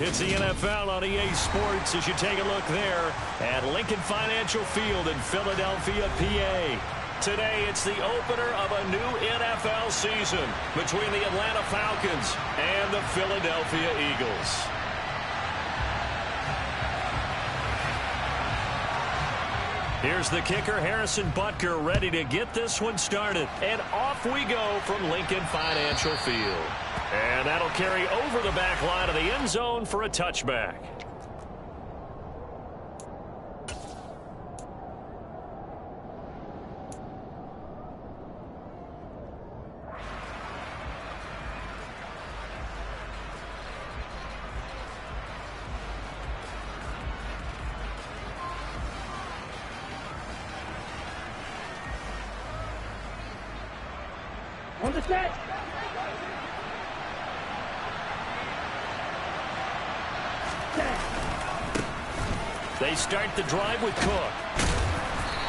It's the NFL on EA Sports as you take a look there at Lincoln Financial Field in Philadelphia, PA. Today, it's the opener of a new NFL season between the Atlanta Falcons and the Philadelphia Eagles. Here's the kicker, Harrison Butker, ready to get this one started. And off we go from Lincoln Financial Field. And that'll carry over the back line of the end zone for a touchback. On the set. They start the drive with Cook.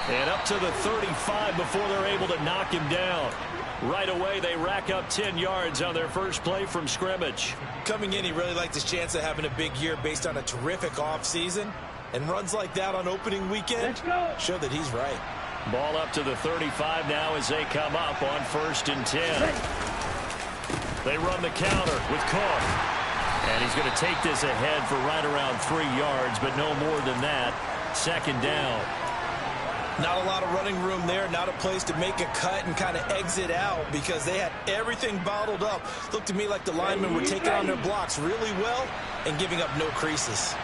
And up to the 35 before they're able to knock him down. Right away, they rack up 10 yards on their first play from scrimmage. Coming in, he really liked his chance of having a big year based on a terrific offseason. And runs like that on opening weekend show that he's right. Ball up to the 35 now as they come up on 1st and 10. They run the counter with Cook. And he's going to take this ahead for right around 3 yards, but no more than that. 2nd down. Not a lot of running room there, not a place to make a cut and kind of exit out because they had everything bottled up. Looked to me like the linemen were taking on their blocks really well and giving up no creases.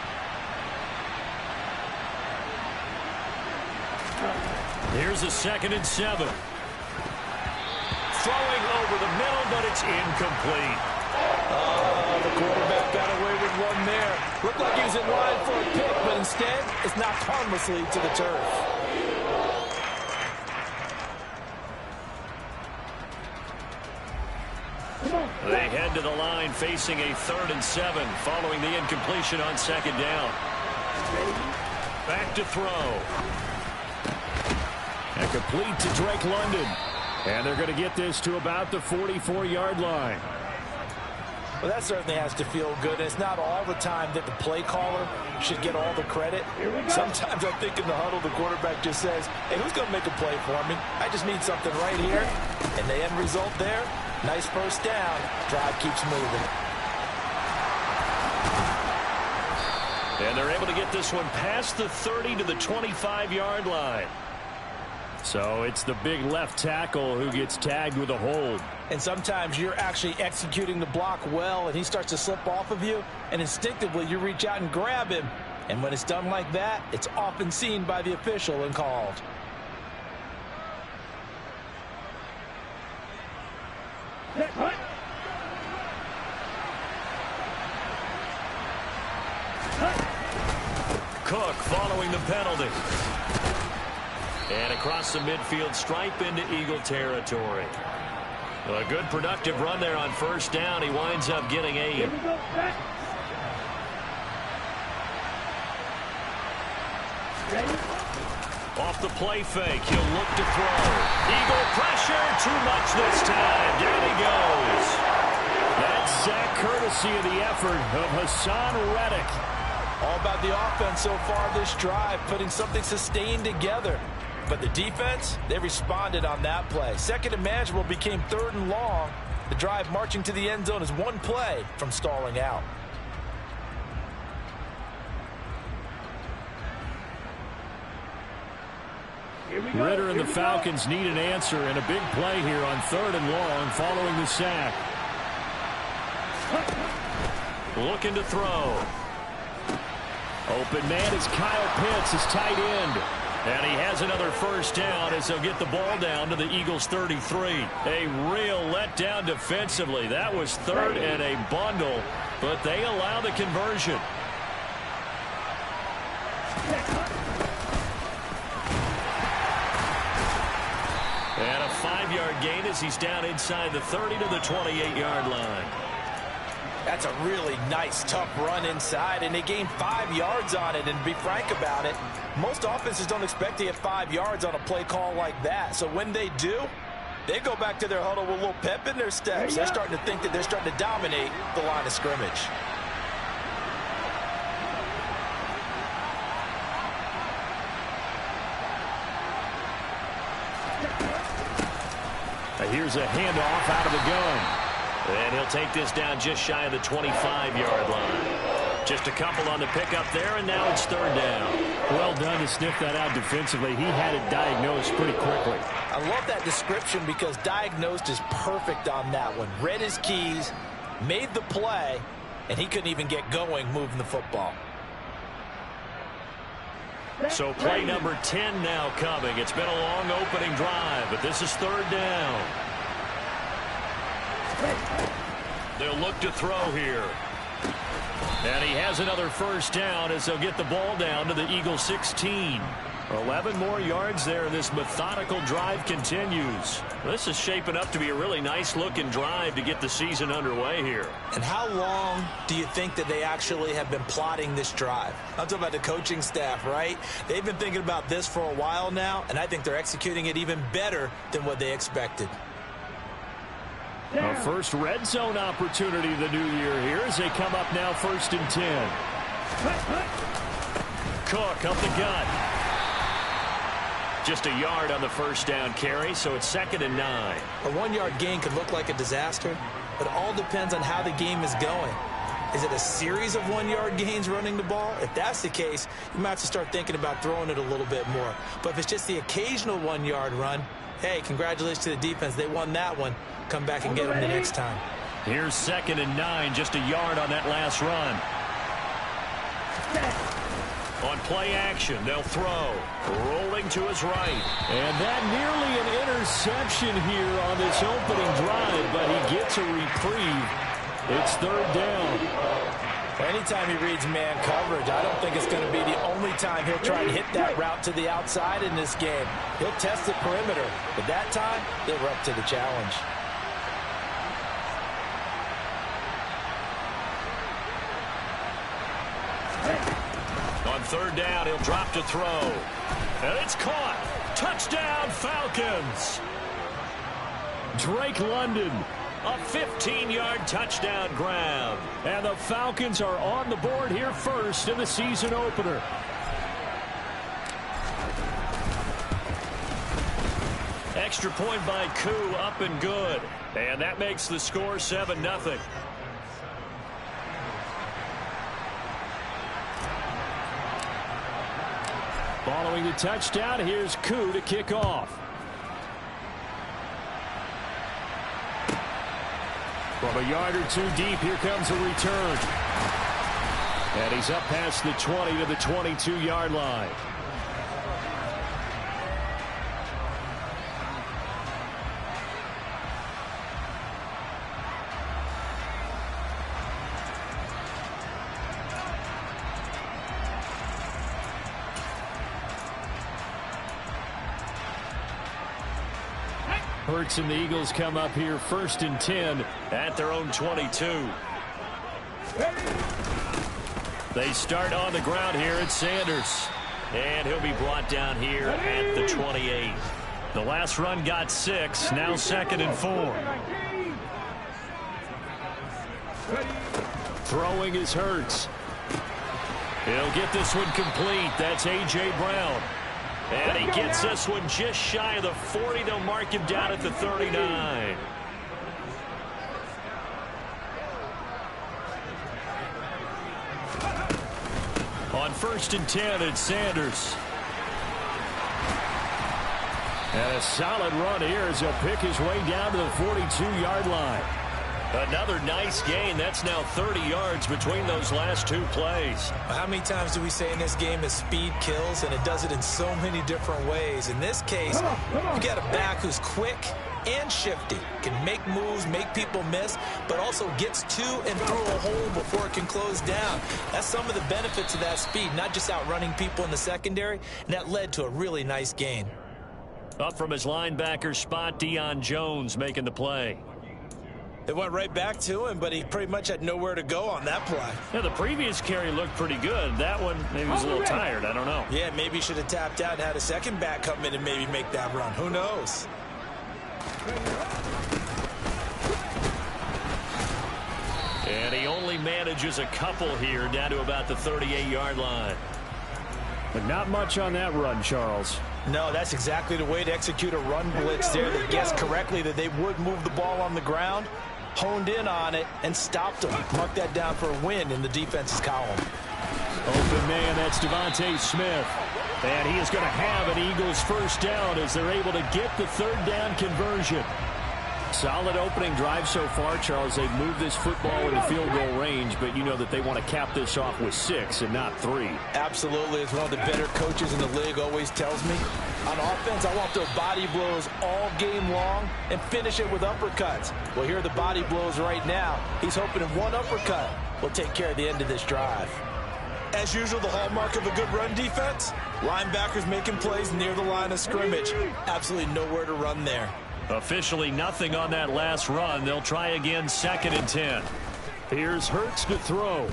Here's a 2nd and 7. Throwing over the middle, but it's incomplete. The quarterback got away with one there. Looked like he was in line for a pick, but instead, it's knocked harmlessly to the turf. They head to the line facing a 3rd and 7 following the incompletion on 2nd down. Back to throw. And complete to Drake London. And they're going to get this to about the 44-yard line. Well, that certainly has to feel good. It's not all the time that the play caller should get all the credit. Sometimes I think in the huddle, the quarterback just says, hey, who's going to make a play for me? I just need something right here. And the end result there, nice first down. Drive keeps moving. And they're able to get this one past the 30 to the 25-yard line. So it's the big left tackle who gets tagged with a hold. And sometimes you're actually executing the block well, and he starts to slip off of you, and instinctively you reach out and grab him. And when it's done like that, it's often seen by the official and called. Cook following the penalty. And across the midfield stripe into Eagle territory. A good productive run there on 1st down. He winds up getting 8. Off the play fake, he'll look to throw. Eagle pressure, too much this time. Down he goes. That sack courtesy of the effort of Hassan Reddick. All about the offense so far this drive, putting something sustained together. But the defense, they responded on that play. 2nd and manageable became 3rd and long. The drive marching to the end zone is one play from stalling out. Ritter and the Falcons need an answer and a big play here on 3rd and long following the sack. Looking to throw. Open man is Kyle Pitts, his tight end. And he has another 1st down as they'll get the ball down to the Eagles' 33. A real letdown defensively. That was 3rd and a bundle, but they allow the conversion. And a 5-yard gain as he's down inside the 30 to the 28-yard line. That's a really nice, tough run inside, and they gained 5 yards on it. And to be frank about it, most offenses don't expect to get 5 yards on a play call like that. So when they do, they go back to their huddle with a little pep in their steps. They're starting to think that they're starting to dominate the line of scrimmage. Here's a handoff out of the gun. And he'll take this down just shy of the 25-yard line. Just a couple on the pickup there, and now it's third down. Well done to sniff that out defensively. He had it diagnosed pretty quickly. I love that description because diagnosed is perfect on that one. Read his keys, made the play, and he couldn't even get going moving the football. So play number 10 now coming. It's been a long opening drive, but this is third down. They'll look to throw here. And he has another first down as they'll get the ball down to the Eagles 16. 11 more yards there, and this methodical drive continues. This is shaping up to be a really nice-looking drive to get the season underway here. And how long do you think that they actually have been plotting this drive? I'm talking about the coaching staff, right? They've been thinking about this for a while now, and I think they're executing it even better than what they expected. A first red zone opportunity the new year here as they come up now 1st and 10. Cook up the gut. Just a yard on the first down carry, so it's 2nd and 9. A 1-yard gain could look like a disaster, but it all depends on how the game is going. Is it a series of 1-yard gains running the ball? If that's the case, you might have to start thinking about throwing it a little bit more. But if it's just the occasional 1-yard run, hey, congratulations to the defense. They won that one. Come back and get them the next time. Here's 2nd and 9, just a yard on that last run. On play action, they'll throw. Rolling to his right. And that nearly an interception here on this opening drive, but he gets a reprieve. It's third down. Anytime he reads man coverage, I don't think it's going to be the only time he'll try to hit that route to the outside in this game. He'll test the perimeter, but that time, they were up to the challenge. On third down, he'll drop to throw. And it's caught. Touchdown, Falcons. Drake London. A 15-yard touchdown grab. And the Falcons are on the board here first in the season opener. Extra point by Koo, up and good. And that makes the score 7-0. Following the touchdown, here's Koo to kick off. From a yard or two deep, here comes a return. And he's up past the 20 to the 22-yard line. Hurts and the Eagles come up here 1st and 10 at their own 22. They start on the ground here at Sanders. And he'll be brought down here at the 28. The last run got 6. Now 2nd and 4. Throwing is Hurts. He'll get this one complete. That's A.J. Brown. And he gets this one just shy of the 40. They'll mark him down at the 39. On 1st and 10, it's Sanders. And a solid run here as he'll pick his way down to the 42-yard line. Another nice gain. That's now 30 yards between those last two plays. How many times do we say in this game that speed kills, and it does it in so many different ways? In this case, you got a back who's quick and shifty, can make moves, make people miss, but also gets to and through a hole before it can close down. That's some of the benefits of that speed, not just outrunning people in the secondary, and that led to a really nice gain. Up from his linebacker spot, Deion Jones making the play. It went right back to him, but he pretty much had nowhere to go on that play. Yeah, the previous carry looked pretty good. That one, maybe he was a little tired. I don't know. Yeah, maybe he should have tapped out and had a second back come in and maybe make that run. Who knows? And he only manages a couple here down to about the 38-yard line. But not much on that run, Charles. No, that's exactly the way to execute a run blitz there. They guessed correctly that they would move the ball on the ground, honed in on it, and stopped them. Mark that down for a win in the defense's column. Open man, that's Devontae Smith. And he is going to have an Eagles first down as they're able to get the third down conversion. Solid opening drive so far, Charles. They've moved this football into field goal range, but you know that they want to cap this off with 6 and not 3. Absolutely. As one of the better coaches in the league always tells me, on offense, I want those body blows all game long and finish it with uppercuts. Well, here are the body blows right now. He's hoping in one uppercut will take care of the end of this drive. As usual, the hallmark of a good run defense, linebackers making plays near the line of scrimmage. Absolutely nowhere to run there. Officially nothing on that last run. They'll try again, 2nd and 10. Here's Hurts to throw.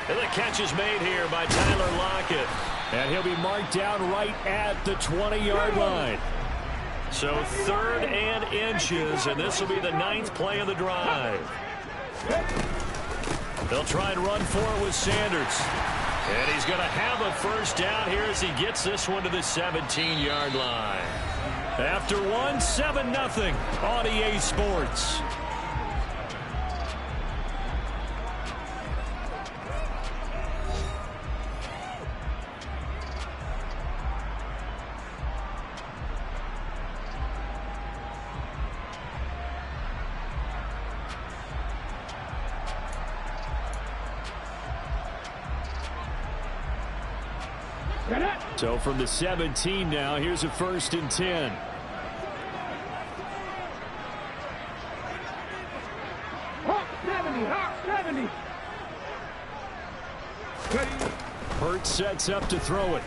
And the catch is made here by Tyler Lockett. And he'll be marked down right at the 20-yard line. So 3rd and inches, and this will be the 9th play of the drive. They'll try and run for it with Sanders. And he's going to have a first down here as he gets this one to the 17-yard line. After 7-0 on EA Sports. So from the 17 now, here's a 1st and 10. Hurts sets up to throw it.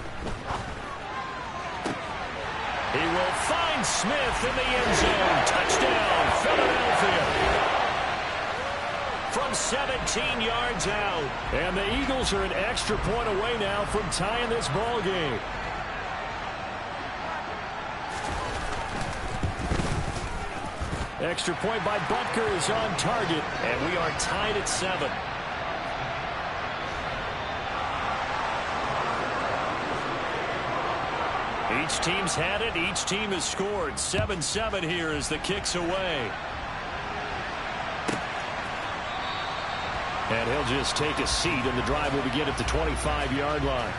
He will find Smith in the end zone. Touchdown, Philadelphia. From 17 yards out. And the Eagles are an extra point away now from tying this ball game. Extra point by Butker is on target. And we are tied at 7. Each team's had it. Each team has scored. 7-7 here as the kick's away. And he'll just take a seat, and the drive will begin at the 25-yard line.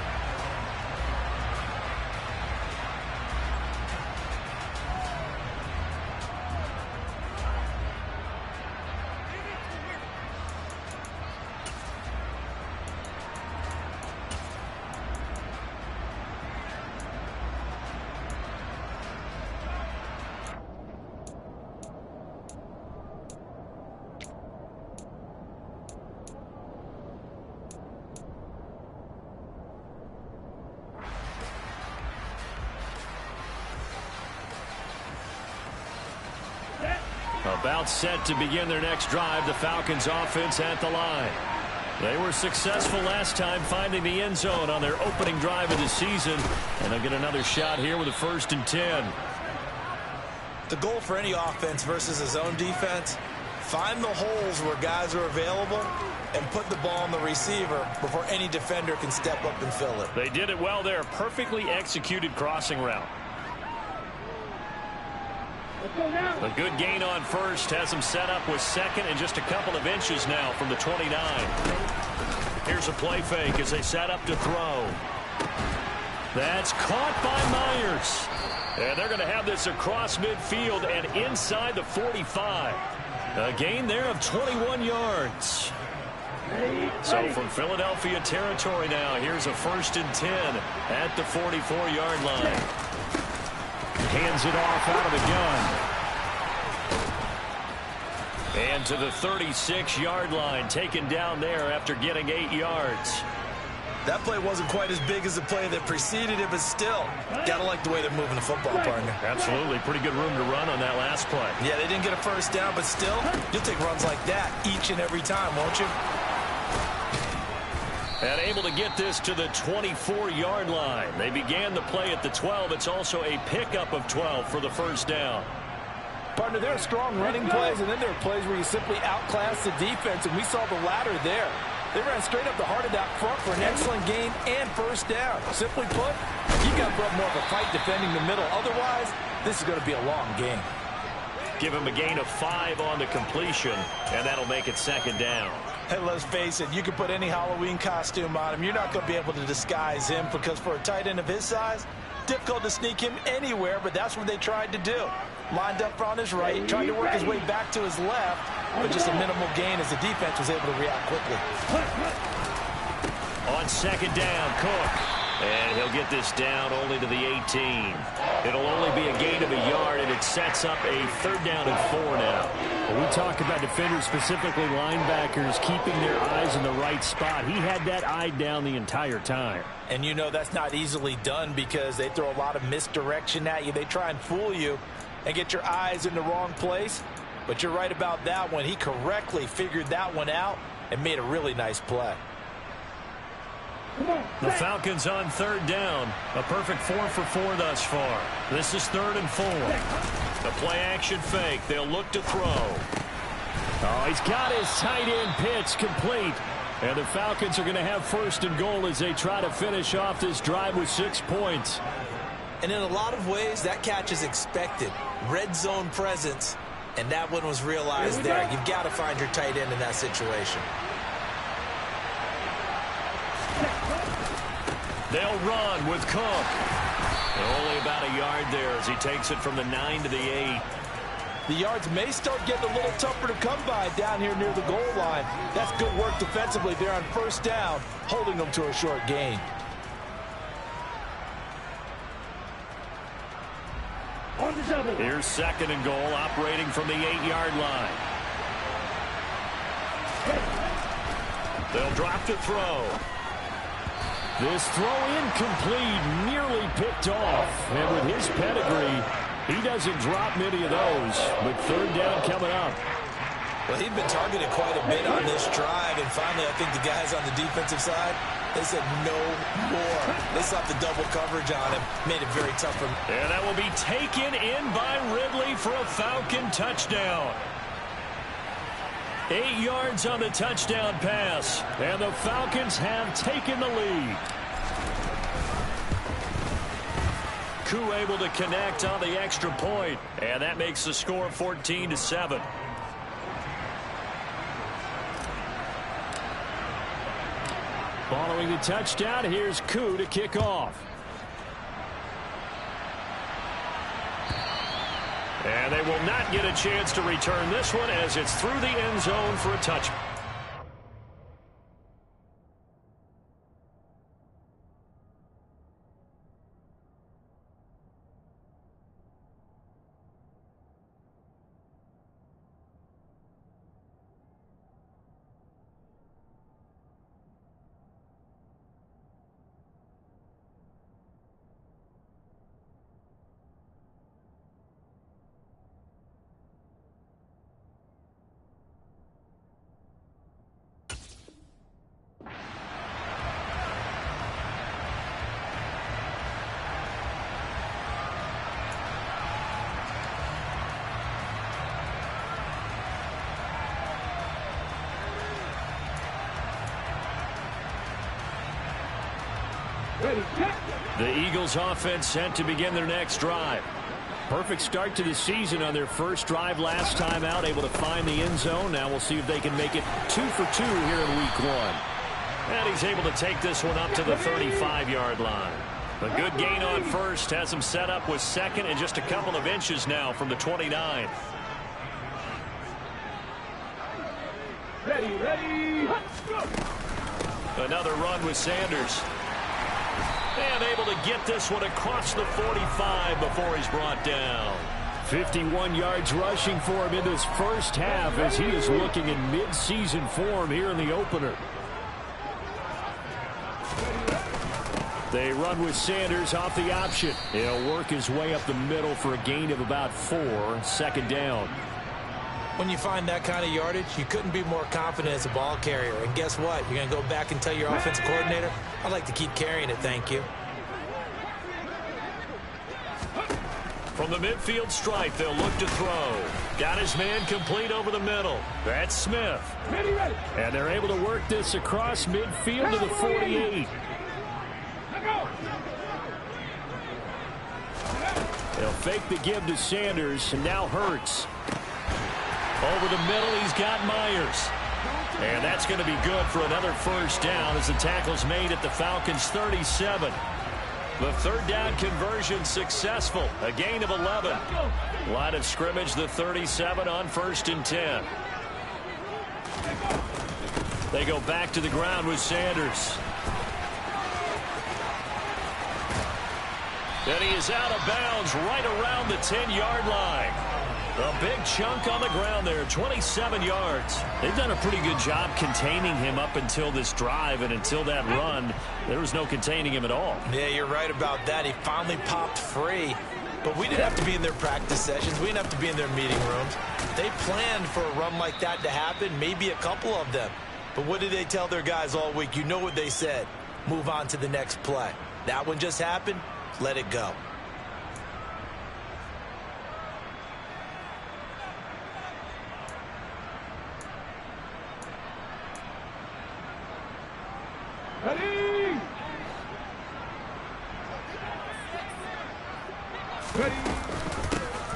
About set to begin their next drive, the Falcons offense at the line. They were successful last time finding the end zone on their opening drive of the season. And they'll get another shot here with a 1st and 10. The goal for any offense versus a zone defense, find the holes where guys are available and put the ball on the receiver before any defender can step up and fill it. They did it well there. Perfectly executed crossing route. A good gain on 1st. Has him set up with 2nd and just a couple of inches now from the 29. Here's a play fake as they set up to throw. That's caught by Myers. And they're going to have this across midfield and inside the 45. A gain there of 21 yards. So from Philadelphia territory now, here's a 1st and 10 at the 44-yard line. Hands it off out of the gun. And to the 36-yard line, taken down there after getting 8 yards. That play wasn't quite as big as the play that preceded it, but still, gotta like the way they're moving the football, partner. Absolutely. Pretty good room to run on that last play. Yeah, they didn't get a first down, but still, you'll take runs like that each and every time, won't you? And able to get this to the 24-yard line. They began the play at the 12. It's also a pickup of 12 for the first down. Partner, there are strong running plays, and then there are plays where you simply outclass the defense, and we saw the latter there. They ran straight up the heart of that front for an excellent gain and first down. Simply put, You got to put up more of a fight defending the middle. Otherwise, this is going to be a long game. Give him a gain of 5 on the completion, and that'll make it second down. Hey, let's face it, you can put any Halloween costume on him. You're not going to be able to disguise him because for a tight end of his size, difficult to sneak him anywhere, but that's what they tried to do. Lined up on his right, tried to work his way back to his left, but just a minimal gain as the defense was able to react quickly. On second down, Cook. And he'll get this down only to the 18. It'll only be a gain of a yard, and it sets up a 3rd down and 4 now. When we talk about defenders, specifically linebackers, keeping their eyes in the right spot. He had that eye down the entire time. And you know that's not easily done because they throw a lot of misdirection at you. They try and fool you and get your eyes in the wrong place. But you're right about that one. He correctly figured that one out and made a really nice play. The Falcons on 3rd down. A perfect 4 for 4 thus far. This is 3rd and 4. The play action fake. They'll look to throw. Oh, he's got his tight end pitch complete. And the Falcons are going to have 1st and goal as they try to finish off this drive with 6 points. And in a lot of ways, that catch is expected. Red zone presence, and that one was realized there. You've got to find your tight end in that situation. They'll run with Cook. Only about a yard there as he takes it from the 9 to the 8. The yards may start getting a little tougher to come by down here near the goal line. That's good work defensively there on 1st down, holding them to a short gain. Here's 2nd and goal, operating from the 8-yard line. They'll drop to throw. This throw incomplete, nearly picked off. And with his pedigree, he doesn't drop many of those. But 3rd down coming up. Well, he'd been targeted quite a bit on this drive. And finally, I think the guys on the defensive side, they said no more. They slapped the double coverage on him. Made it very tough for him. And that will be taken in by Ridley for a Falcon touchdown. 8 yards on the touchdown pass, and the Falcons have taken the lead. Koo able to connect on the extra point, and that makes the score 14-7. Following the touchdown, here's Koo to kick off. And they will not get a chance to return this one as it's through the end zone for a touchdown. The Eagles offense set to begin their next drive. Perfect start to the season on their first drive last time out, able to find the end zone. Now we'll see if they can make it 2 for 2 here in week 1. And he's able to take this one up to the 35-yard line. A good gain on 1st has him set up with 2nd and just a couple of inches now from the 29. Ready. Another run with Sanders. And able to get this one across the 45 before he's brought down. 51 yards rushing for him in this first half as he is looking in mid-season form here in the opener. They run with Sanders off the option. He'll work his way up the middle for a gain of about 4, 2nd down. When you find that kind of yardage, you couldn't be more confident as a ball carrier. And guess what? You're going to go back and tell your offensive coordinator, I'd like to keep carrying it, thank you. From the midfield stripe, they'll look to throw. Got his man complete over the middle. That's Smith. And they're able to work this across midfield to the 48. They'll fake the give to Sanders, and now Hurts. Over the middle, he's got Myers. And that's going to be good for another first down as the tackle's made at the Falcons' 37. The third down conversion successful. A gain of 11. Line of scrimmage, the 37 on 1st and 10. They go back to the ground with Sanders. And he is out of bounds right around the 10-yard line. A big chunk on the ground there, 27 yards. They've done a pretty good job containing him up until this drive, and until that run, there was no containing him at all. Yeah, you're right about that. He finally popped free. But we didn't have to be in their practice sessions. We didn't have to be in their meeting rooms. They planned for a run like that to happen, maybe a couple of them. But what did they tell their guys all week? You know what they said. Move on to the next play. That one just happened. Let it go. Ready?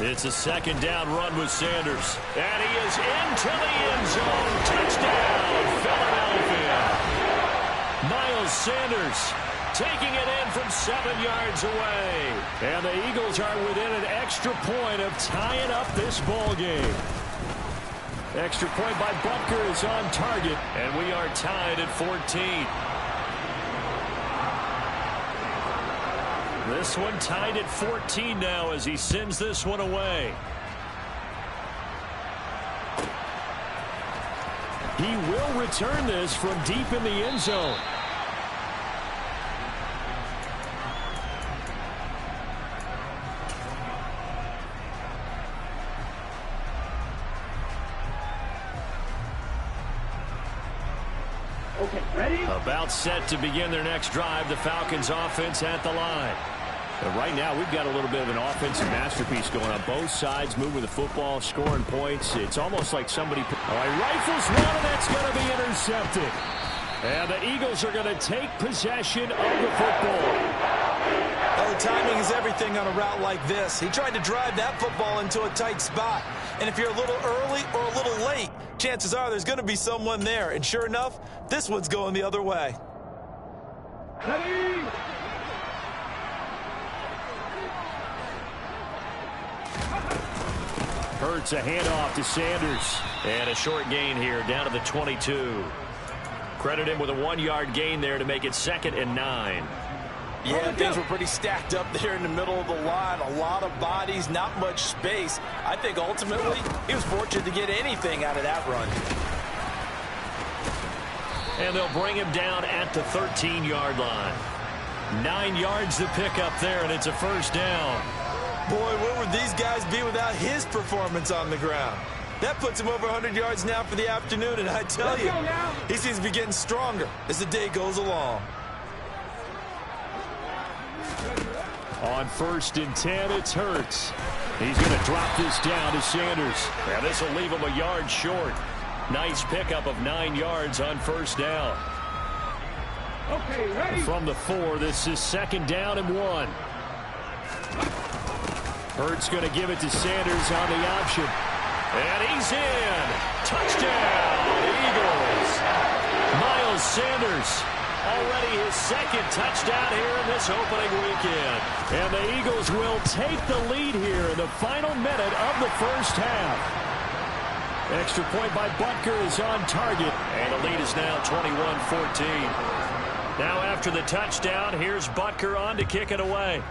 It's a second down run with Sanders. And he is into the end zone. Touchdown, Philadelphia. Miles Sanders taking it in from 7 yards away. And the Eagles are within an extra point of tying up this ball game. Extra point by Butker is on target, and we are tied at 14. This one tied at 14 now as he sends this one away. He will return this from deep in the end zone. Okay, ready? About set to begin their next drive. The Falcons offense at the line. And right now, we've got a little bit of an offensive masterpiece going on. Both sides moving the football, scoring points. It's almost like somebody... All right, rifles one, and that's going to be intercepted. And the Eagles are going to take possession of the football. Well, the timing is everything on a route like this. He tried to drive that football into a tight spot. And if you're a little early or a little late, chances are there's going to be someone there. And sure enough, this one's going the other way. Ready? Hurts a handoff to Sanders. And a short gain here down to the 22. Credit him with a 1-yard gain there to make it 2nd and 9. Yeah, things were pretty stacked up there in the middle of the line. A lot of bodies, not much space. I think ultimately he was fortunate to get anything out of that run. And they'll bring him down at the 13-yard line. 9 yards to pick up there, and it's a first down. Boy, where would these guys be without his performance on the ground? That puts him over 100 yards now for the afternoon, and I tell you, he seems to be getting stronger as the day goes along. On 1st and 10, it's Hurts. He's going to drop this down to Sanders. And this will leave him a yard short. Nice pickup of 9 yards on first down. Okay, ready? From the 4, this is 2nd down and 1. Hurts going to give it to Sanders on the option. And he's in. Touchdown, Eagles. Miles Sanders. Already his 2nd touchdown here in this opening weekend. And the Eagles will take the lead here in the final minute of the first half. Extra point by Butker is on target. And the lead is now 21-14. Now after the touchdown, here's Butker on to kick it away.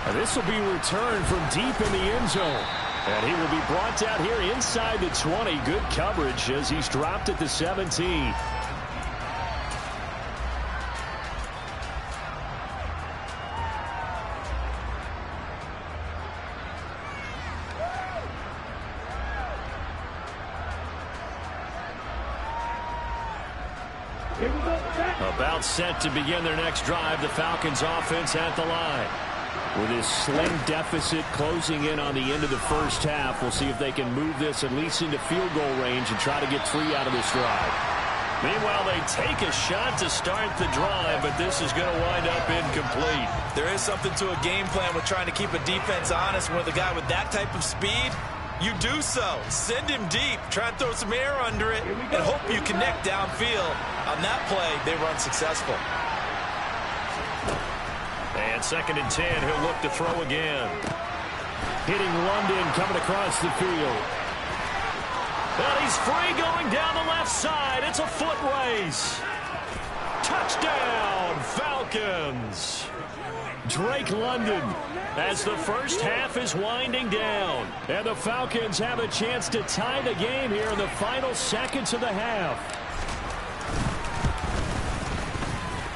And this will be returned from deep in the end zone. And he will be brought down here inside the 20. Good coverage as he's dropped at the 17. About set to begin their next drive. The Falcons offense at the line. With his slim deficit closing in on the end of the first half, we'll see if they can move this at least into field goal range and try to get 3 out of this drive. Meanwhile, they take a shot to start the drive, but this is going to wind up incomplete. There is something to a game plan with trying to keep a defense honest. With a guy with that type of speed, you do so. Send him deep. Try and throw some air under it and hope you connect downfield. On that play, they were unsuccessful. And 2nd and 10, he'll look to throw again. Hitting London coming across the field. And he's free going down the left side. It's a foot race. Touchdown, Falcons. Drake London as the first half is winding down. And the Falcons have a chance to tie the game here in the final seconds of the half.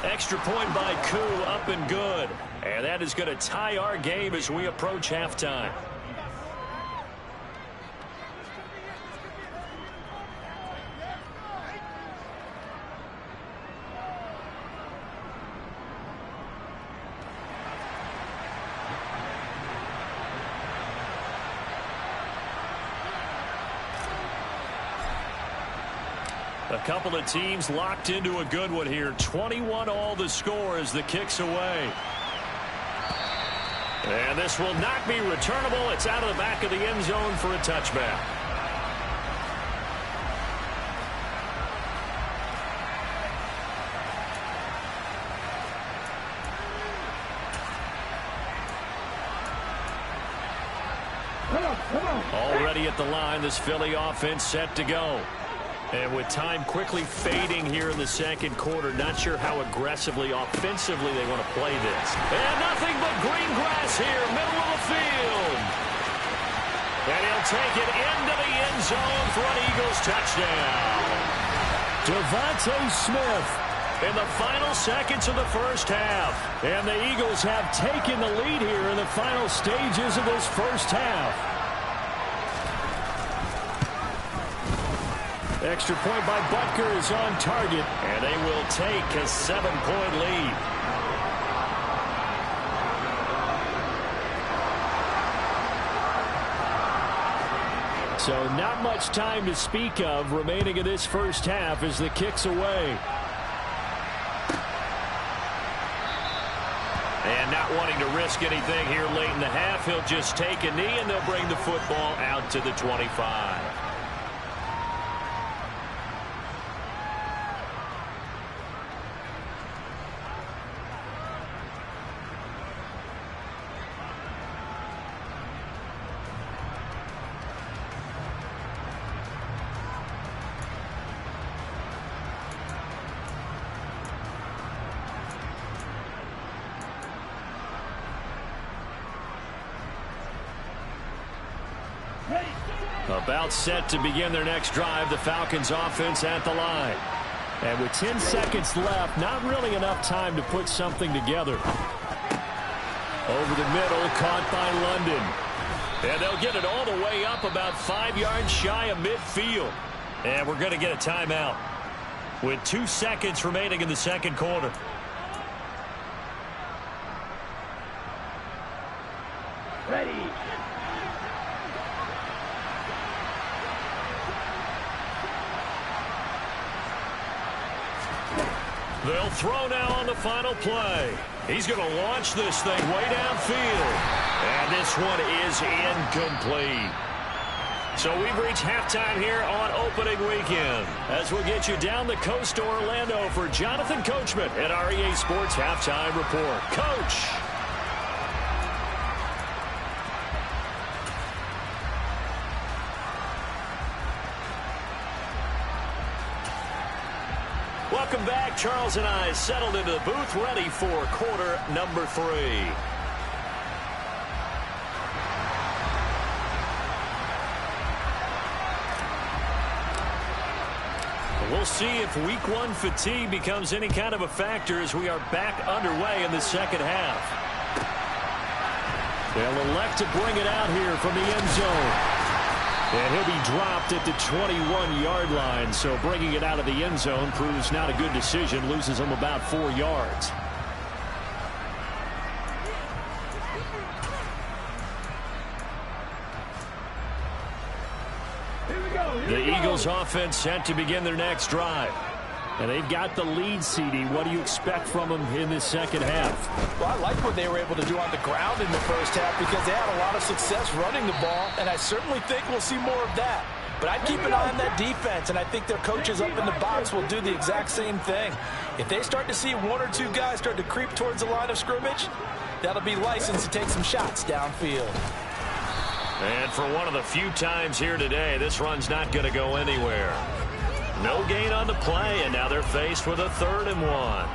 Extra point by Koo, up and good. And that is going to tie our game as we approach halftime. A couple of teams locked into a good one here. 21 all the score as the kick's away. And this will not be returnable. It's out of the back of the end zone for a touchback. Already at the line, this Philly offense set to go. And with time quickly fading here in the second quarter, not sure how aggressively, offensively they want to play this. And nothing but green grass here, middle of the field. And he'll take it into the end zone for an Eagles touchdown. Devontae Smith in the final seconds of the first half. And the Eagles have taken the lead here in the final stages of this first half. Extra point by Butker is on target, and they will take a 7-point lead. So not much time to speak of remaining in this first half as the kick's away. And not wanting to risk anything here late in the half, he'll just take a knee, and they'll bring the football out to the 25. About set to begin their next drive, the Falcons offense at the line. And with 10 seconds left, not really enough time to put something together. Over the middle, caught by London. And they'll get it all the way up about 5 yards shy of midfield. And we're going to get a timeout with 2 seconds remaining in the second quarter. Ready. They'll throw now on the final play. He's going to launch this thing way downfield. And this one is incomplete. So we've reached halftime here on opening weekend. As we'll get you down the coast to Orlando for Jonathan Coachman at our EA Sports Halftime Report. Coach. Welcome back. Charles and I settled into the booth, ready for quarter number 3. We'll see if week 1 fatigue becomes any kind of a factor as we are back underway in the second half. They'll elect to bring it out here from the end zone. And he'll be dropped at the 21-yard line, so bringing it out of the end zone proves not a good decision, loses him about 4 yards. The Eagles offense set to begin their next drive. And they've got the lead, CD. What do you expect from them in this second half? Well, I like what they were able to do on the ground in the first half because they had a lot of success running the ball, and I certainly think we'll see more of that. But I'd keep an eye on that defense, and I think their coaches up in the box will do the exact same thing. If they start to see one or two guys start to creep towards the line of scrimmage, that'll be license to take some shots downfield. And for one of the few times here today, this run's not going to go anywhere. No gain on the play, and now they're faced with a 3rd and 1.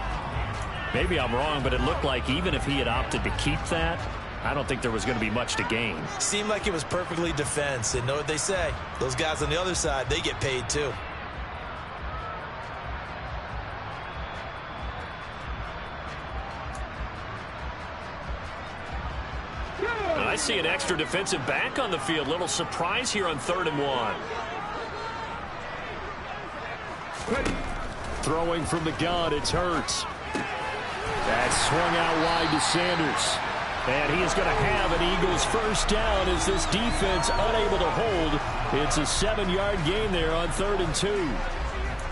Maybe I'm wrong, but it looked like even if he had opted to keep that, I don't think there was going to be much to gain. Seemed like it was perfectly defense. And know what they say? Those guys on the other side, they get paid too. I see an extra defensive back on the field. Little surprise here on 3rd and 1. Throwing from the gun, it's Hurts. That's swung out wide to Sanders. And he is going to have an Eagles first down as this defense unable to hold. It's a 7-yard gain there on 3rd and 2.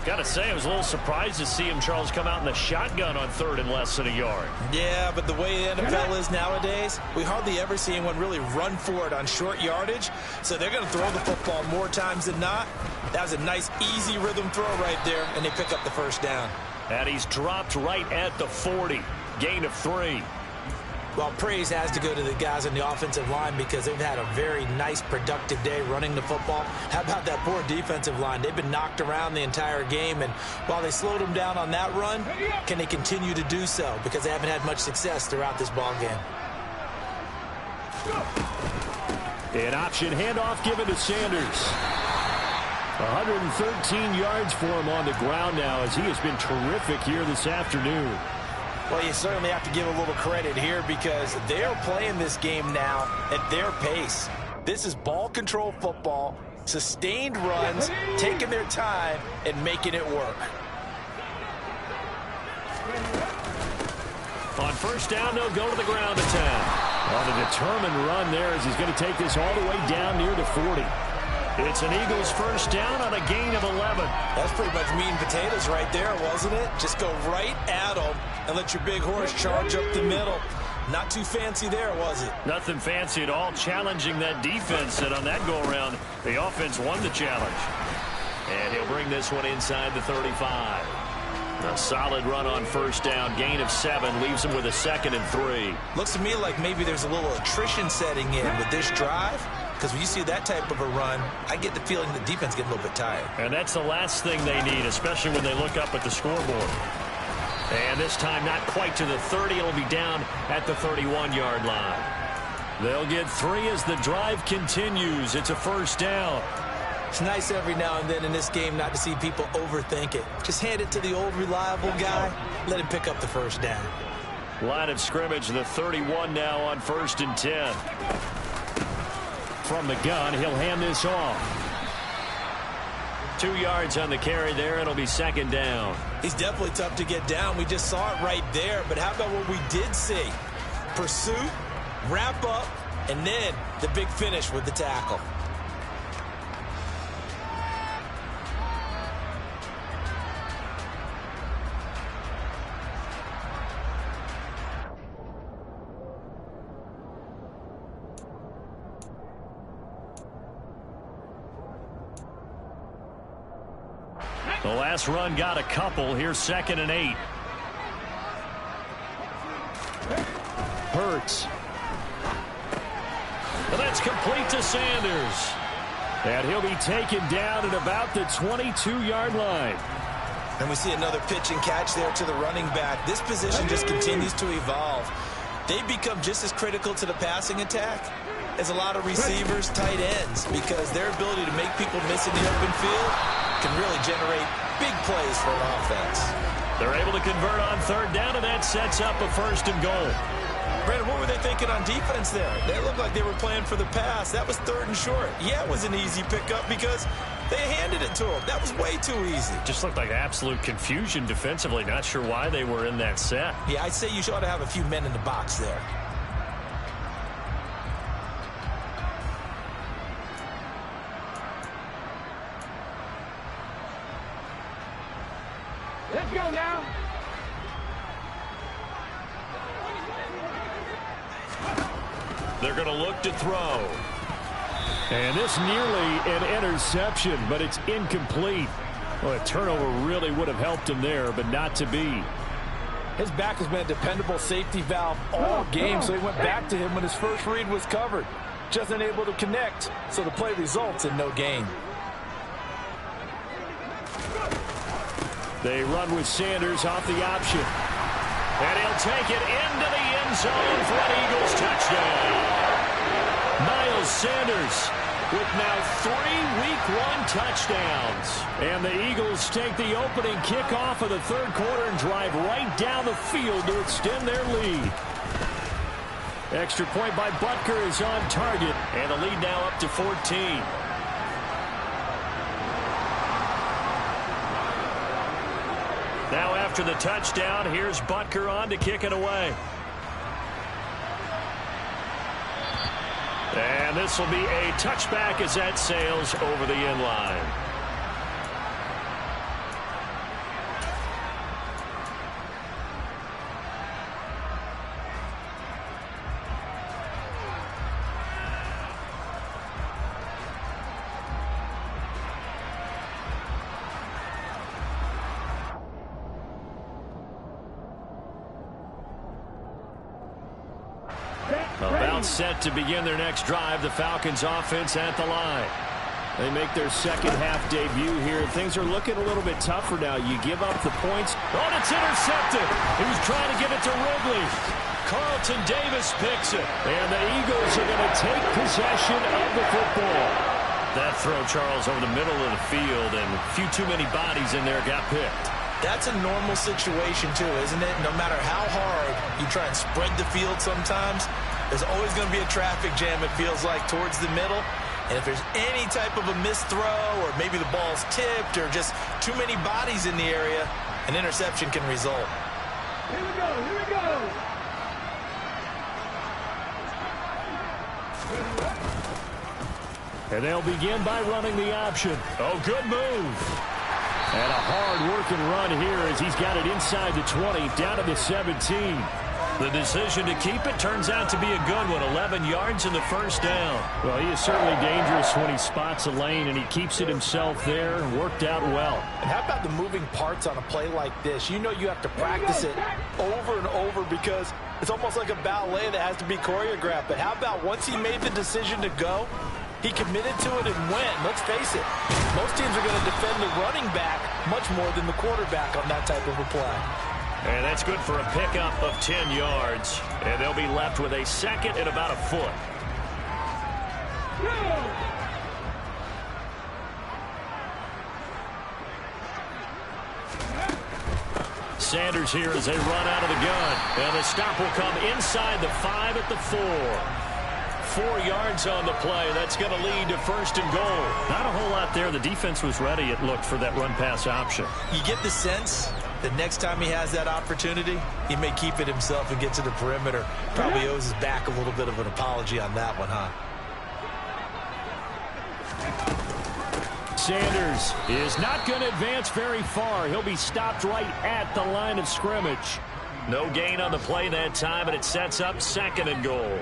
Got to say, I was a little surprised to see him, Charles, come out in the shotgun on 3rd and less than a yard. Yeah, but the way the NFL is nowadays, we hardly ever see anyone really run for it on short yardage. So they're going to throw the football more times than not. That was a nice, easy rhythm throw right there, and they pick up the first down. And he's dropped right at the 40. Gain of 3. Well, praise has to go to the guys on the offensive line because they've had a very nice, productive day running the football. How about that poor defensive line? They've been knocked around the entire game, and while they slowed them down on that run, can they continue to do so? Because they haven't had much success throughout this ball game. An option handoff given to Sanders. 113 yards for him on the ground now as he has been terrific here this afternoon. Well, you certainly have to give a little credit here because they're playing this game now at their pace. This is ball control football, sustained runs, taking their time, and making it work. On first down, they'll go to the ground attack. On a determined run there as he's going to take this all the way down near the 40. It's an Eagles first down on a gain of 11. That's pretty much meat and potatoes right there, wasn't it? Just go right at them and let your big horse charge up the middle. Not too fancy there, was it? Nothing fancy at all, challenging that defense. And on that go-around, the offense won the challenge. And he'll bring this one inside the 35. A solid run on first down. Gain of 7 leaves him with a 2nd and 3. Looks to me like maybe there's a little attrition setting in with this drive. Because when you see that type of a run, I get the feeling the defense getting a little bit tired. And that's the last thing they need, especially when they look up at the scoreboard. And this time not quite to the 30. It'll be down at the 31-yard line. They'll get 3 as the drive continues. It's a first down. It's nice every now and then in this game not to see people overthink it. Just hand it to the old reliable guy. Let him pick up the first down. Line of scrimmage, the 31 now on 1st and 10. From the gun, he'll hand this off. 2 yards on the carry there. It'll be 2nd down. He's definitely tough to get down. We just saw it right there. But how about what we did see? Pursuit, wrap up, and then the big finish with the tackle. The last run got a couple. Here's 2nd and 8. Hurts. And that's complete to Sanders. And he'll be taken down at about the 22-yard line. And we see another pitch and catch there to the running back. This position just continues to evolve. They become just as critical to the passing attack as a lot of receivers, tight ends, because their ability to make people miss in the open field can really generate big plays for an offense. They're able to convert on 3rd down, and that sets up a 1st and goal. Brandon, what were they thinking on defense there? They looked like they were playing for the pass. That was 3rd and short. Yeah, it was an easy pickup because they handed it to him. That was way too easy. Just looked like absolute confusion defensively. Not sure why they were in that set. Yeah, I'd say you ought to have a few men in the box there. They're going to look to throw. And this nearly an interception, but it's incomplete. Well, a turnover really would have helped him there, but not to be. His back has been a dependable safety valve all game, so he went back to him when his first read was covered. Just unable to connect, so the play results in no gain. They run with Sanders off the option. And he'll take it into the end zone for an Eagles touchdown. Miles Sanders with now 3 Week 1 touchdowns. And the Eagles take the opening kickoff of the third quarter and drive right down the field to extend their lead. Extra point by Butker is on target. And the lead now up to 14. Now after the touchdown, here's Butker on to kick it away. And this will be a touchback as that sails over the end line. About set to begin their next drive, the Falcons offense at the line. They make their second half debut here. Things are looking a little bit tougher now. You give up the points. Oh, it's intercepted. He was trying to give it to Ridley. Carlton Davis picks it. And the Eagles are going to take possession of the football. That throw, Charles, over the middle of the field, and a few too many bodies in there got picked. That's a normal situation, too, isn't it? No matter how hard you try and spread the field sometimes, there's always going to be a traffic jam, it feels like, towards the middle. And if there's any type of a missed throw or maybe the ball's tipped or just too many bodies in the area, an interception can result. Here we go, here we go. And they'll begin by running the option. Oh, good move. And a hard-working run here as he's got it inside the 20, down to the 17. The decision to keep it turns out to be a good one. 11 yards in the first down. Well, he is certainly dangerous when he spots a lane, and he keeps it himself there. Worked out well. And how about the moving parts on a play like this? You know you have to practice it over and over because it's almost like a ballet that has to be choreographed. But how about once he made the decision to go, he committed to it and went. Let's face it, most teams are going to defend the running back much more than the quarterback on that type of a play. And that's good for a pickup of 10 yards. And they'll be left with a second and about a foot. Sanders here as they run out of the gun. And the stop will come inside the 5 at the 4. 4 yards on the play. That's going to lead to first and goal. Not a whole lot there. The defense was ready, it looked, for that run-pass option. You get the sense that next time he has that opportunity, he may keep it himself and get to the perimeter. Probably owes his back a little bit of an apology on that one, huh? Sanders is not going to advance very far. He'll be stopped right at the line of scrimmage. No gain on the play that time, and it sets up second and goal.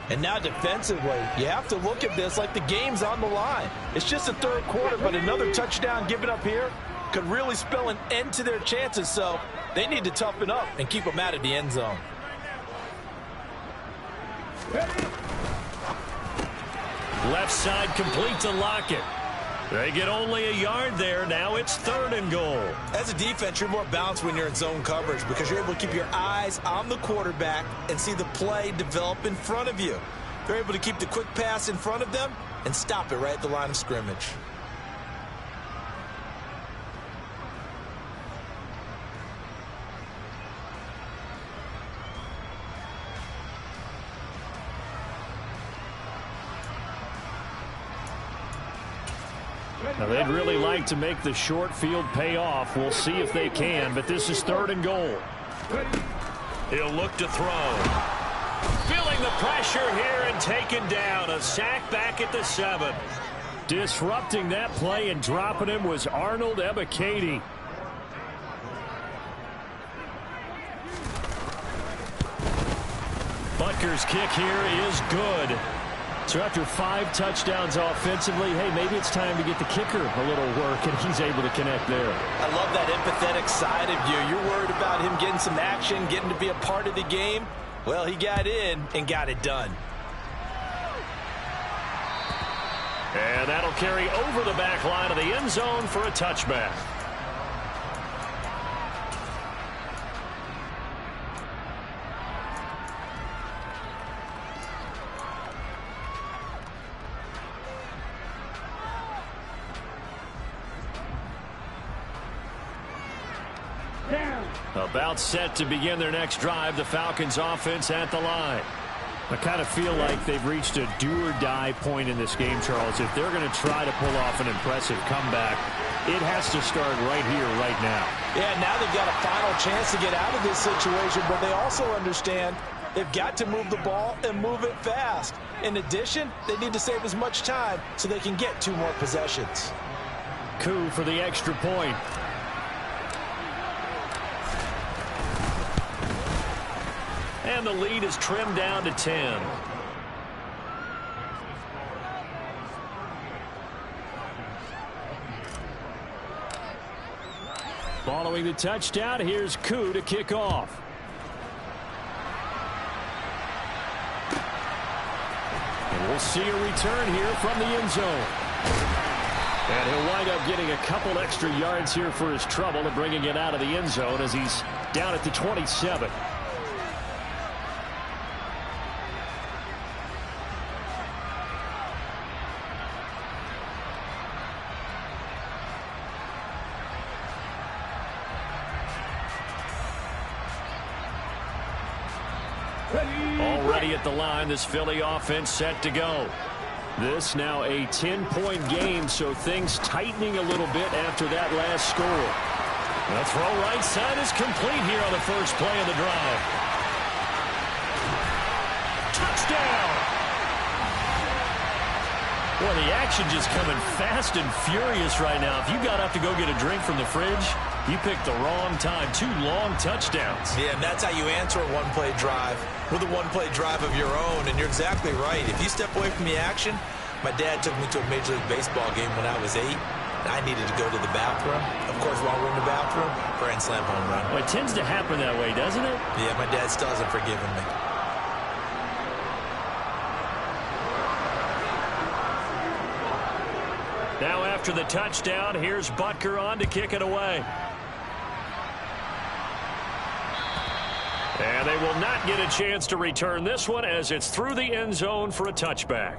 And now defensively, you have to look at this like the game's on the line. It's just the third quarter, but another touchdown given up here could really spell an end to their chances, so they need to toughen up and keep them out of the end zone. Left side complete to Lockett. They get only a yard there. Now it's third and goal. As a defense, you're more balanced when you're in zone coverage because you're able to keep your eyes on the quarterback and see the play develop in front of you. They're able to keep the quick pass in front of them and stop it right at the line of scrimmage. Now, they'd really like to make the short field pay off. We'll see if they can, but this is third and goal. He'll look to throw. Feeling the pressure here and taken down. A sack back at the 7. Disrupting that play and dropping him was Arnold Ebiketie. Butker's kick here is good. So after 5 touchdowns offensively, hey, maybe it's time to get the kicker a little work, and he's able to connect there. I love that empathetic side of you. You're worried about him getting some action, getting to be a part of the game. Well, he got in and got it done. And that'll carry over the back line of the end zone for a touchback. About set to begin their next drive, the Falcons offense at the line. I kind of feel like they've reached a do-or-die point in this game, Charles. If they're going to try to pull off an impressive comeback, it has to start right here, right now. Yeah, now they've got a final chance to get out of this situation, but they also understand they've got to move the ball and move it fast. In addition, they need to save as much time so they can get 2 more possessions. Coup for the extra point. And the lead is trimmed down to 10. Following the touchdown, here's Coup to kick off. And we'll see a return here from the end zone. And he'll wind up getting a couple extra yards here for his trouble and bringing it out of the end zone as he's down at the 27. Already at the line, this Philly offense set to go. This now a 10-point game, so things tightening a little bit after that last score. The throw right side is complete here on the first play of the drive. Touchdown! Well, the action just coming fast and furious right now. If you got up to go get a drink from the fridge, you picked the wrong time. 2 long touchdowns. Yeah, and that's how you answer a one-play drive with a one-play drive of your own. And you're exactly right. If you step away from the action, my dad took me to a Major League Baseball game when I was 8. And I needed to go to the bathroom. Of course, while we're in the bathroom, grand slam home run. Well, it tends to happen that way, doesn't it? Yeah, my dad still hasn't forgiven me. Now after the touchdown, here's Butker on to kick it away. And they will not get a chance to return this one as it's through the end zone for a touchback.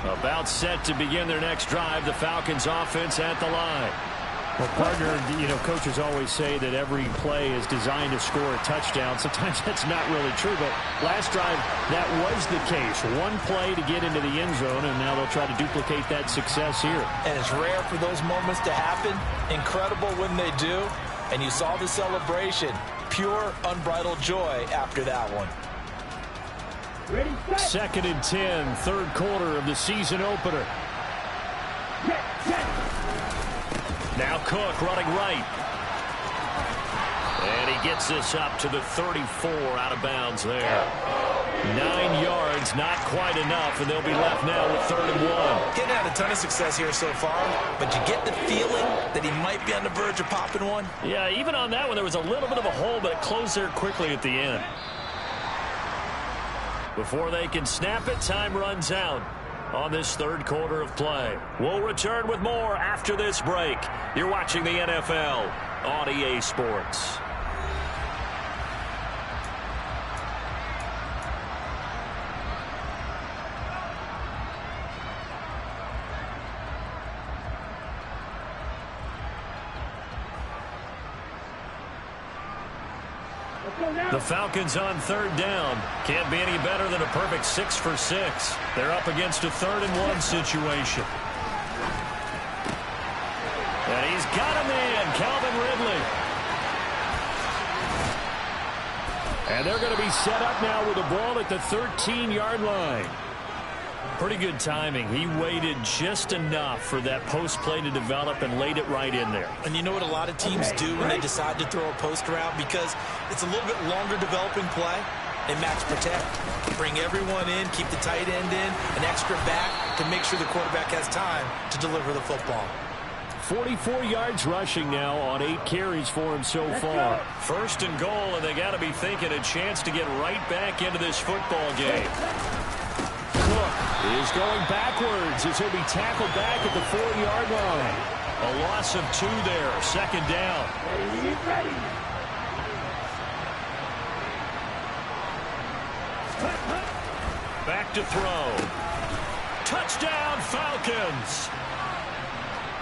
About set to begin their next drive, the Falcons offense at the line. Well, partner, coaches always say that every play is designed to score a touchdown. Sometimes that's not really true, but last drive, that was the case. One play to get into the end zone, and now they'll try to duplicate that success here. And it's rare for those moments to happen. Incredible when they do. And you saw the celebration. Pure, unbridled joy after that one. Ready, set. 2nd and 10, third quarter of the season opener. Set. Now Cook running right. And he gets this up to the 34 out of bounds there. 9 yards, not quite enough, and they'll be left now with 3rd and 1. Getting had a ton of success here so far, but you get the feeling that he might be on the verge of popping one. Yeah, even on that one, there was a little bit of a hole, but it closed there quickly at the end. Before they can snap it, time runs out on this 3rd quarter of play. We'll return with more after this break. You're watching the NFL on EA Sports. The Falcons on 3rd down. Can't be any better than a perfect 6 for 6. They're up against a 3rd and 1 situation. And he's got a man, Calvin Ridley. And they're going to be set up now with the ball at the 13-yard line. Pretty good timing. He waited just enough for that post play to develop and laid it right in there. And you know what a lot of teams do when they decide to throw a post route? Because it's a little bit longer developing play. They max protect. Bring everyone in, keep the tight end in, an extra back to make sure the quarterback has time to deliver the football. 44 yards rushing now on 8 carries for him so far. First and goal, and they got to be thinking a chance to get right back into this football game. Cook is going backwards as he'll be tackled back at the 4-yard line. A loss of 2 there, second down. Ready. Back to throw. Touchdown, Falcons.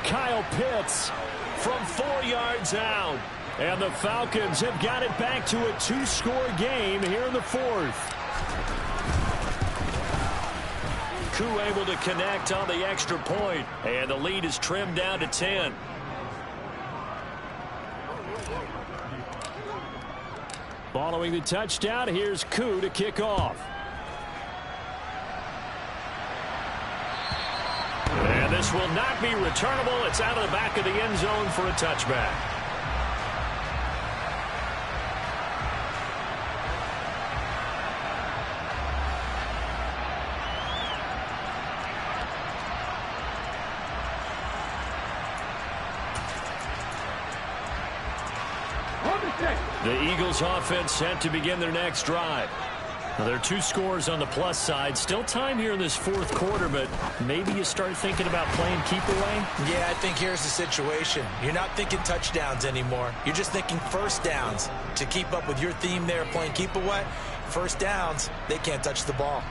Kyle Pitts from 4 yards out. And the Falcons have got it back to a 2-score game here in the 4th. Koo able to connect on the extra point, and the lead is trimmed down to 10. Following the touchdown, here's Koo to kick off. And this will not be returnable. It's out of the back of the end zone for a touchback. The Eagles offense set to begin their next drive. Now, there are 2 scores on the plus side. Still time here in this 4th quarter, but maybe you start thinking about playing keep away? Yeah, I think here's the situation. You're not thinking touchdowns anymore. You're just thinking first downs. To keep up with your theme there, playing keep away, first downs, they can't touch the ball.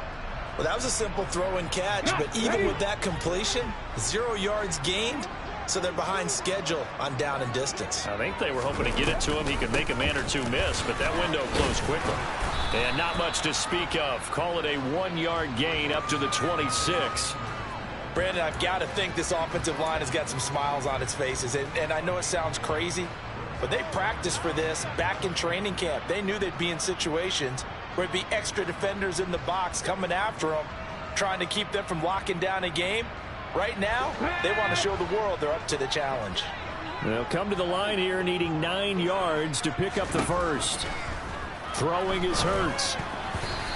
Well, that was a simple throw and catch, but even with that completion, 0 yards gained, so they're behind schedule on down and distance. I think they were hoping to get it to him. He could make a man or 2 miss, but that window closed quickly. And not much to speak of. Call it a 1-yard gain up to the 26. Brandon, I've got to think this offensive line has got some smiles on its faces. And I know it sounds crazy, but they practiced for this back in training camp. They knew they'd be in situations where it'd be extra defenders in the box coming after them, trying to keep them from locking down a game. Right now, they want to show the world they're up to the challenge. They'll come to the line here needing 9 yards to pick up the first. Throwing is Hurts.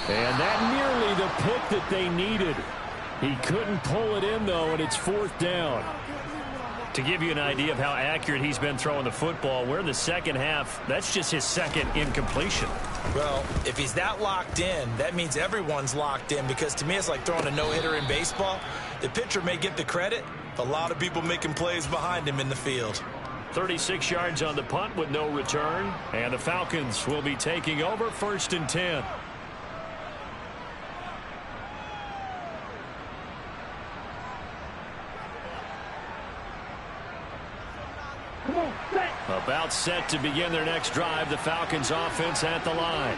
And that nearly the pick that they needed. He couldn't pull it in, though, and it's 4th down. To give you an idea of how accurate he's been throwing the football, we're in the second half. That's just his 2nd incompletion. Well, if he's that locked in, that means everyone's locked in, because to me it's like throwing a no-hitter in baseball. The pitcher may get the credit, but a lot of people making plays behind him in the field. 36 yards on the punt with no return, and the Falcons will be taking over 1st and 10. About set to begin their next drive. The Falcons offense at the line.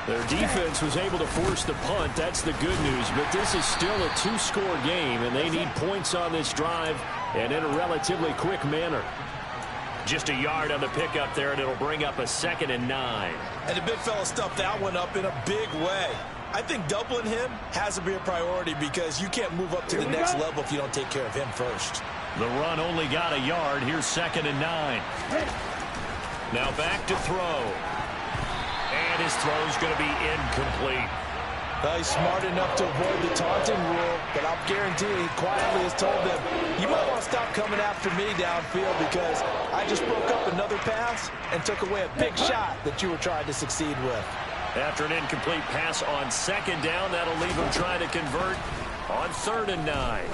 Their defense was able to force the punt. That's the good news. But this is still a 2-score game, and they need points on this drive and in a relatively quick manner. Just a yard on the pickup there, and it'll bring up a 2nd and 9. And the big fella stuffed that one up in a big way. I think doubling him has to be a priority, because you can't move up to the next level if you don't take care of him first. The run only got a yard. Here's 2nd and 9. Now back to throw. And his throw's going to be incomplete. Well, he's smart enough to avoid the taunting rule, but I'll guarantee he quietly has told them, you might want to stop coming after me downfield, because I just broke up another pass and took away a big shot that you were trying to succeed with. After an incomplete pass on 2nd down, that'll leave him trying to convert on 3rd and 9.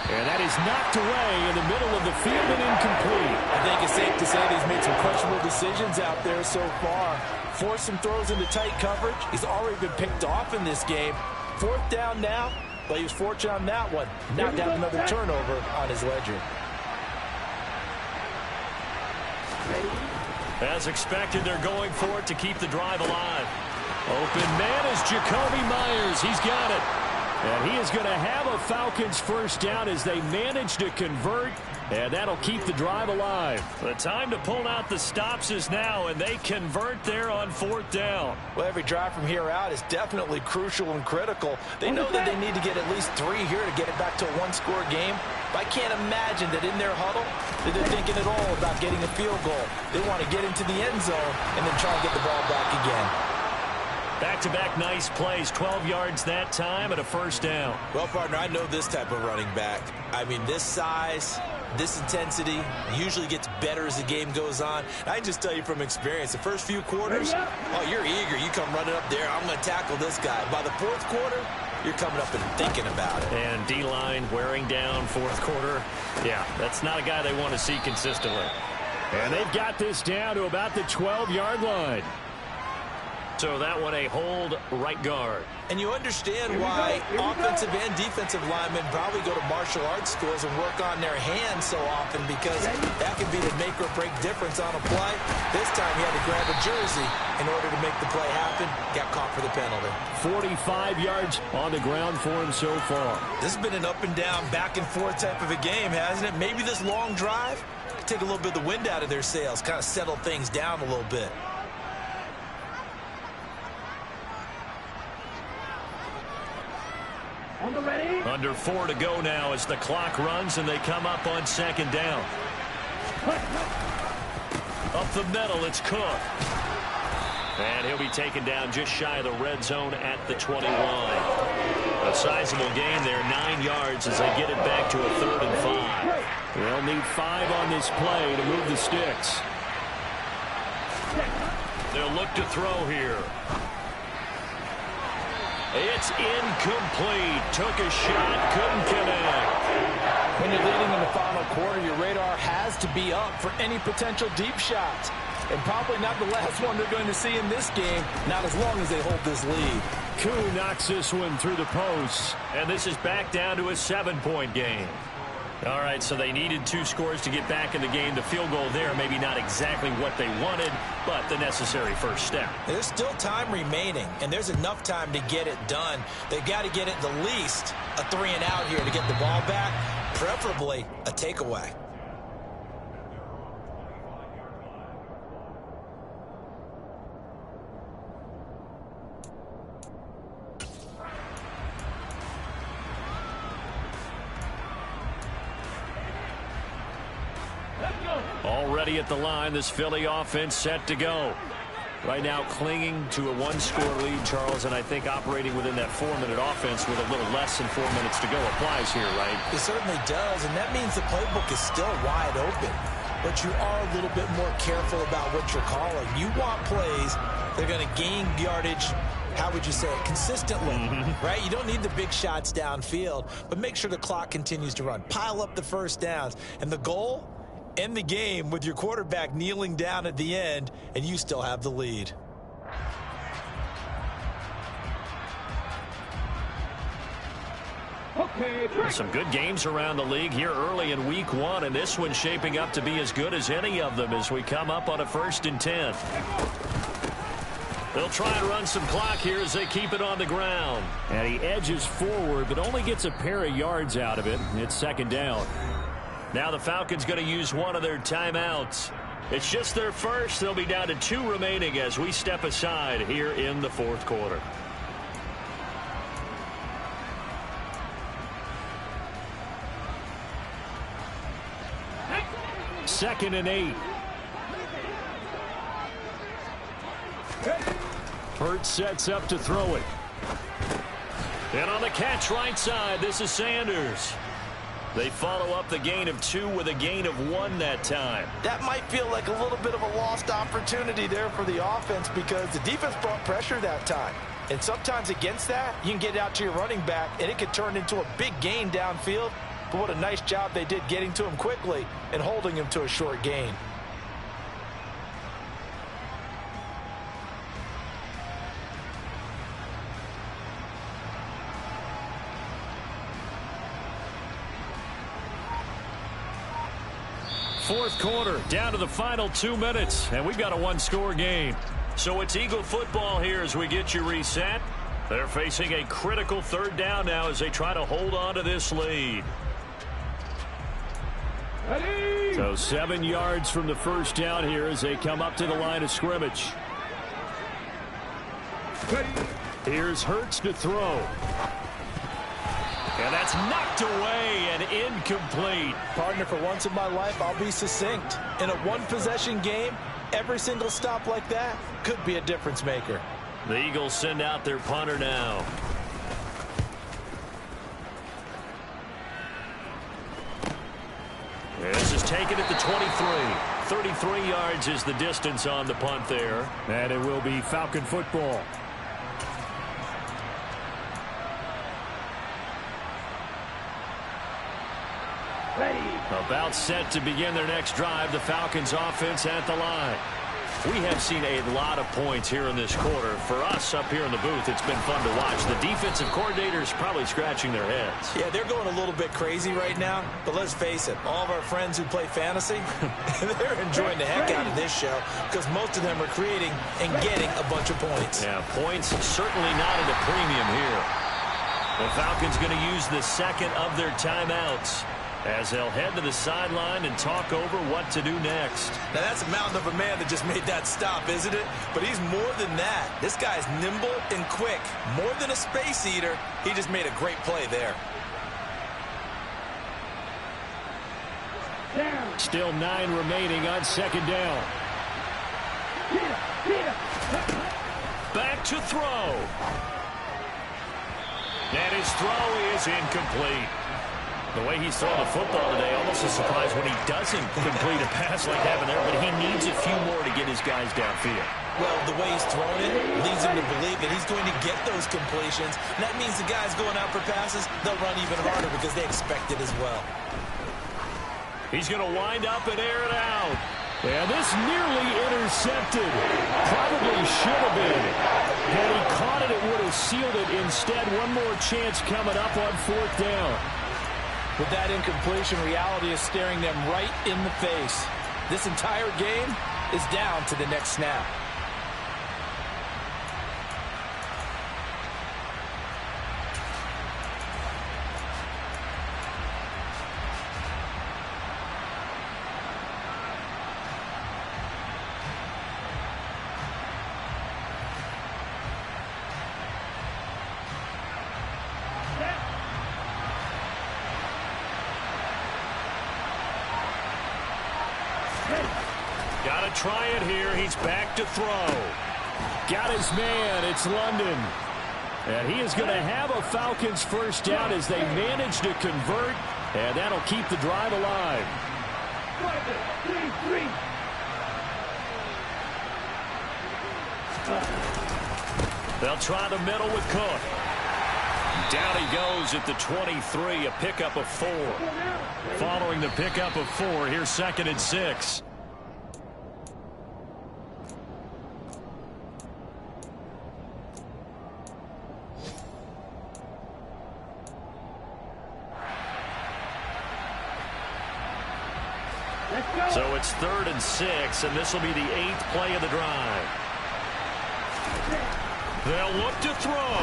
And that is knocked away in the middle of the field and incomplete. I think it's safe to say that he's made some questionable decisions out there so far. Forced some throws into tight coverage. He's already been picked off in this game. 4th down now, but he was fortunate on that one. Knocked down another turnover on his ledger. As expected, they're going for it to keep the drive alive. Open man is Jacoby Myers. He's got it. And he is going to have a Falcons 1st down as they manage to convert And that'll keep the drive alive. The time to pull out the stops is now, and they convert there on 4th down. Well, every drive from here out is definitely crucial and critical. They know that they need to get at least 3 here to get it back to a one-score game. But I can't imagine that in their huddle that they're thinking at all about getting a field goal. They want to get into the end zone and then try and get the ball back again. Back-to-back nice plays, 12 yards that time and a 1st down. Well, partner, I know this type of running back. I mean, this size, this intensity usually gets better as the game goes on. I can just tell you from experience, the first few quarters, oh, you're eager. You come running up there, I'm going to tackle this guy. By the 4th quarter, you're coming up and thinking about it. And D-line wearing down 4th quarter. Yeah, that's not a guy they want to see consistently. And they've got this down to about the 12-yard line. So that one a hold right guard. And you understand why offensive and defensive linemen probably go to martial arts schools and work on their hands so often, because that can be the make or break difference on a play. This time he had to grab a jersey in order to make the play happen. Got caught for the penalty. 45 yards on the ground for him so far. This has been an up and down, back and forth type of a game, hasn't it? Maybe this long drive could take a little bit of the wind out of their sails, kind of settle things down a little bit. Under 4 to go now as the clock runs and they come up on 2nd down. Up the middle, it's Cook. And he'll be taken down just shy of the red zone at the 21. A sizable gain there, 9 yards as they get it back to a 3rd and 5. They'll need 5 on this play to move the sticks. They'll look to throw here. It's incomplete. Took a shot, couldn't connect. When you're leading in the final quarter, your radar has to be up for any potential deep shots. And probably not the last one they're going to see in this game, not as long as they hold this lead. Koo knocks this one through the posts. And this is back down to a 7-point game. All right, so they needed 2 scores to get back in the game. The field goal there, maybe not exactly what they wanted, but the necessary first step. There's still time remaining, and there's enough time to get it done. They've got to get it the least a 3 and out here to get the ball back, preferably a takeaway. Already at the line, this Philly offense set to go. Right now clinging to a 1-score lead, Charles, and I think operating within that 4-minute offense with a little less than 4 minutes to go applies here, right? It certainly does, and that means the playbook is still wide open. But you are a little bit more careful about what you're calling. You want plays that are going to gain yardage, how would you say it, consistently, right? You don't need the big shots downfield, but make sure the clock continues to run. Pile up the first downs, and the goal, end the game with your quarterback kneeling down at the end, and you still have the lead. Some good games around the league here early in week 1, and this one's shaping up to be as good as any of them as we come up on a 1st and 10. They'll try and run some clock here as they keep it on the ground. And he edges forward, but only gets a pair of yards out of it. It's 2nd down. Now the Falcons going to use one of their timeouts. It's just their first. They'll be down to 2 remaining as we step aside here in the 4th quarter. Second and 8. Hurts sets up to throw it. And on the catch right side, this is Sanders. They follow up the gain of 2 with a gain of 1 that time. That might feel like a little bit of a lost opportunity there for the offense, because the defense brought pressure that time. And sometimes against that, you can get out to your running back, and it could turn into a big gain downfield. But what a nice job they did getting to him quickly and holding him to a short gain. Fourth quarter, down to the final 2 minutes, and we've got a 1-score game. So it's Eagle football here as we get you reset. They're facing a critical 3rd down now as they try to hold on to this lead. Ready. So 7 yards from the first down here as they come up to the line of scrimmage. Ready. Here's Hurts to throw. And that's knocked away and incomplete. Partner, for once in my life, I'll be succinct. In a one-possession game, every single stop like that could be a difference maker. The Eagles send out their punter now. This is taken at the 23. 33 yards is the distance on the punt there. And it will be Falcon football. Ready. About set to begin their next drive, the Falcons offense at the line. We have seen a lot of points here in this quarter. For us up here in the booth, it's been fun to watch. The defensive coordinators probably scratching their heads. Yeah, they're going a little bit crazy right now, but let's face it, all of our friends who play fantasy, they're enjoying the heck out of this show because most of them are creating and getting a bunch of points. Yeah, points certainly not at a premium here. The Falcons going to use the second of their timeouts as they'll head to the sideline and talk over what to do next. Now, that's a mountain of a man that just made that stop, isn't it? But he's more than that. This guy's nimble and quick. More than a space eater, he just made a great play there. Down. Still 9 remaining on second down. Back to throw. And his throw is incomplete. The way he's throwing the football today, almost a surprise when he doesn't complete a pass like having there, but he needs a few more to get his guys downfield. Well, the way he's throwing it leads him to believe that he's going to get those completions. And that means the guys going out for passes, they'll run even harder because they expect it as well. He's going to wind up and air it out. And this nearly intercepted. Probably should have been. Had he caught it, it would have sealed it. Instead, one more chance coming up on fourth down. With that incompletion, reality is staring them right in the face. This entire game is down to the next snap. Got to try it here. He's back to throw. Got his man. It's London. And he is going to have a Falcons first down as they manage to convert. And that'll keep the drive alive. 3. They'll try the middle with Cook. Down he goes at the 23, a pickup of 4. Following the pickup of 4, here's 2nd and 6. So it's 3rd and 6, and this will be the 8th play of the drive. They'll look to throw.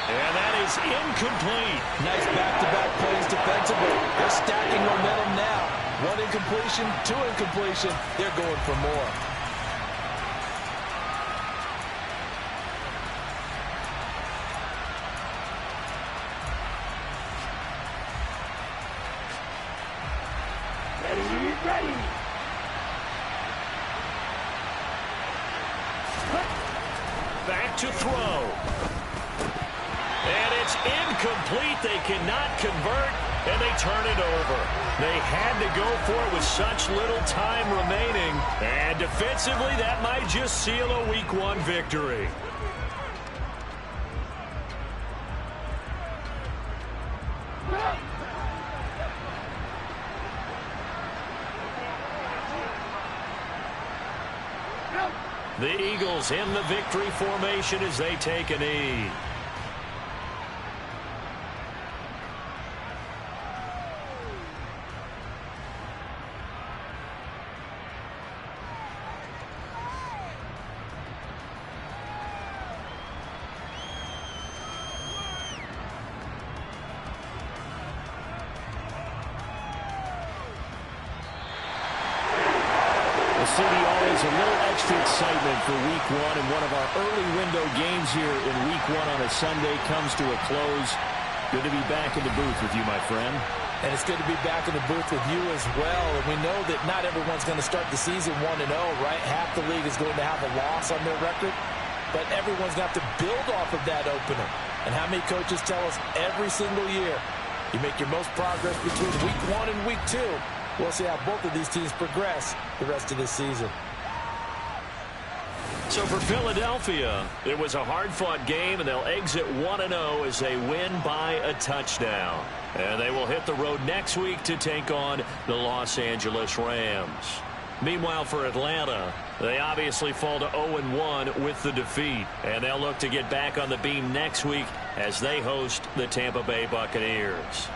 And that is incomplete. Nice back-to-back plays defensively. They're stacking momentum now. 1 incompletion, 2 incompletion. They're going for more. Ready. Back to throw. And it's incomplete. They cannot convert, and they turn it over. They had to go for it with such little time remaining. And defensively, that might just seal a Week 1 victory. The Eagles in the victory formation as they take a knee. Fans, a little extra excitement for Week 1, and one of our early window games here in Week 1 on a Sunday comes to a close. Good to be back in the booth with you, my friend. And it's good to be back in the booth with you as well. And we know that not everyone's going to start the season 1-0, right? Half the league is going to have a loss on their record. But everyone's going to have to build off of that opener. And how many coaches tell us every single year, you make your most progress between Week 1 and Week 2. We'll see how both of these teams progress the rest of this season. So for Philadelphia, it was a hard-fought game, and they'll exit 1-0 as they win by a touchdown. And they will hit the road next week to take on the Los Angeles Rams. Meanwhile, for Atlanta, they obviously fall to 0-1 with the defeat. And they'll look to get back on the beam next week as they host the Tampa Bay Buccaneers.